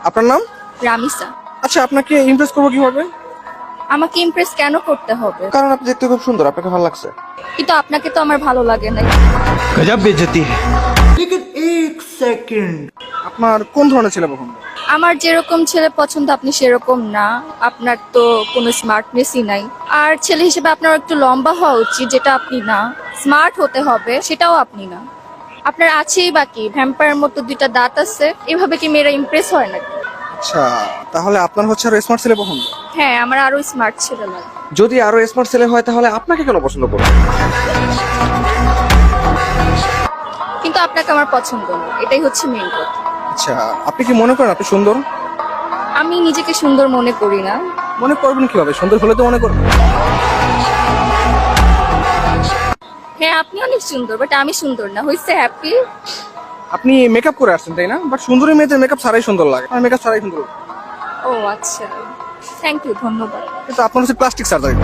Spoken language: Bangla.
আপনার নাম? রামিসা। আচ্ছা, আপনাকে ইমপ্রেস করবো কিভাবে? আমাকে ইমপ্রেস কেন করতে হবে? কারণ আপনি দেখতে খুব সুন্দর, আপনাকে ভালো লাগছে। কিন্তু আপনাকে তো আমার ভালো লাগে না। गजब बेइज्जती है। আপনার কোন ধরনের ছেলে পছন্দ? আমার যেরকম ছেলে পছন্দ আপনি সেরকম না। আপনার তো কোনো স্মার্টনেসই নাই। আর ছেলে হিসেবে আপনার একটু লম্বা হওয়া উচিত, যেটা আপনি না। স্মার্ট হতে হবে, সেটাও আপনি না। আপনার আছেই বাকি ভ্যাম্পায়ারের মতো দুইটা দাঁত আছে। এভাবে কি মেয়েরা ইমপ্রেস হয় নাকি? আচ্ছা, তাহলে আপনার হচ্ছে আরো স্মার্ট ছেলে পছন্দ? হ্যাঁ, আমার আরো স্মার্ট ছেলে লাগে। যদি আরো স্মার্ট ছেলে হয় তাহলে আপনাকে কেন পছন্দ করবে? কিন্তু আপনাকে আমার পছন্দ না, এটাই হচ্ছে মেইন কথা। আচ্ছা, আপনি কি মনে করেন আপনি সুন্দর? আমি নিজেকে সুন্দর মনে করি না। মনে করবেন কিভাবে? সুন্দর হলে তো মনে করবেন। হ্যাঁ, আপনি অনেক সুন্দর, বাট আমি সুন্দর না। হইছে হ্যাপি? আপনি মেকআপ করে আসছেন তাই না? বাট সুন্দরী মেয়েদের মেকআপ ছাড়াই সুন্দর লাগে, আর মেকআপ ছাড়াই সুন্দর লাগে। ও আচ্ছা, থ্যাংক ইউ, ধন্যবাদ। কিন্তু আপনার হচ্ছে প্লাস্টিক সার্জারি।